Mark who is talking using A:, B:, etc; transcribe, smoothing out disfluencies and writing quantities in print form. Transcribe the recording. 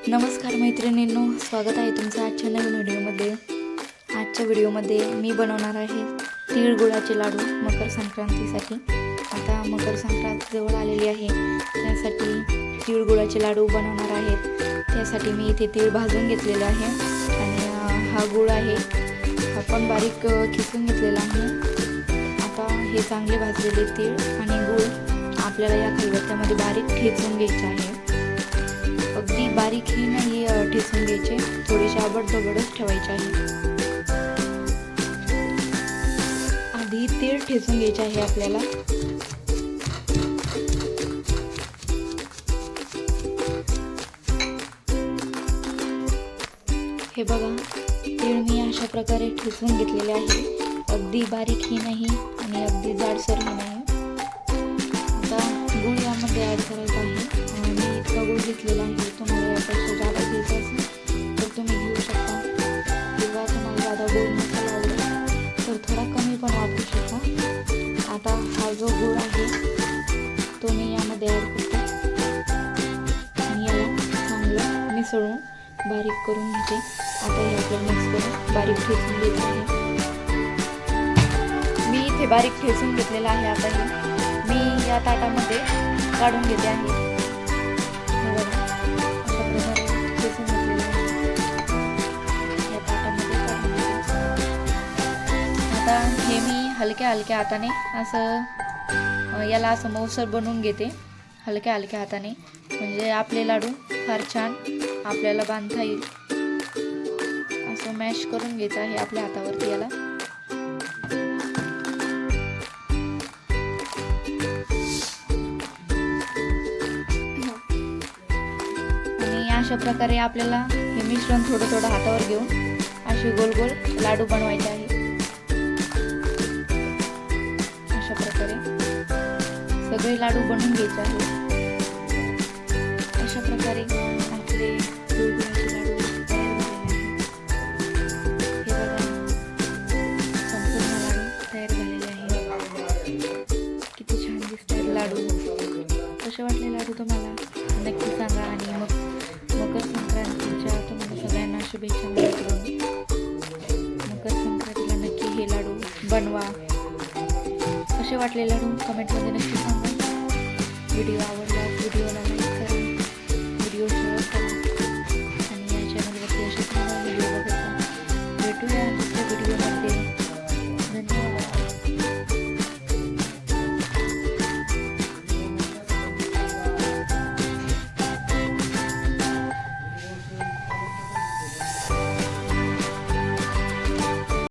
A: नमस्कार मैत्रिणींनो, स्वागत आहे तुमचं आजच्या नवीन व्हिडिओमध्ये। आजच्या व्हिडिओमध्ये मी बनवणार आहे तीळ गुळाचे लाडू मकर संक्रांतीसाठी। आता मकर संक्रांत जवळ आलेली आहे, त्यासाठी तीळ गुळाचे लाडू बनवणार आहेत। त्यासाठी मी इथे तीळ भाजून घेतलेले आहे आणि हा गुळ आहे हा पण बारीक किसून घेतलेला आहे। आता हे चांगले भाजलेले तीळ आणि गुळ आपल्याला या खलबत्त्यामध्ये बारीक ठेचून घ्यायचे आहे। अगदी बारीक ही नाही ठेचून घ्यायचे, थोडेसे आबडधोबडच ठेवायचे आहे। आधी तीळ ठेचून घ्यायचे आहे आपल्याला। हे बघा, तीळ मी अशा प्रकारे ठेचून घेतलेले आहे, अगदी बारीक ही नाही आणि अगदी जाडसर ही नाही। आता गुळ यामध्ये ॲड करायचा आहे। मी इतका गुळ घेतलेला आहे, तुम्हाला यापेक्षा जादा घ्यायचा असेल तर तुम्ही घेऊ शकता, किंवा तुम्हाला जादा गोड नसेल आवडत तर थोडा कमी पण वापरू शकता। आता हा जो गुळ आहे तो मी यामध्ये ॲड करते आणि याला चांगलं मिसळून बारीक करून घेते। आता हे आपल्याला मिक्स करून बारीक ठेचून घ्यायचं आहे। मी इथे बारीक ठेचून घेतलेला आहे। आता हे मी या ताटामध्ये काढून घेते आहे। आता हे मी हलक्या हलक्या हाताने असं याला असं मऊसर बनवून घेते, हलक्या हलक्या हाताने, म्हणजे आपले लाडू फार छान आपल्याला बांधता येईल। असं मॅश करून घ्यायचं आहे आपल्या हातावरती याला। आणि अशा प्रकारे आपल्याला हे मिश्रण थोडं थोडं हातावर घेऊन असे गोल गोल लाडू बनवायचे आहे। अशा प्रकारे सगळे लाडू बनवून घ्यायचे आहेत। अशा प्रकारे आपले गुळगुळाचे लाडू तयार झालेले आहेत। हे बघा, संपूर्ण लाडू तयार झालेले आहेत। किती छान दिसतात लाडू। कसे वाटले लाडू तुम्हाला नक्की सांगा आणि मग मकर संक्रांतीच्या तुम्हाला सगळ्यांना शुभेच्छा मिळतील। मकर संक्रांतीला नक्की हे लाडू बनवा। कसे वाटले लाडू कमेंटमध्ये नक्की सांगा। व्हिडिओ आवडला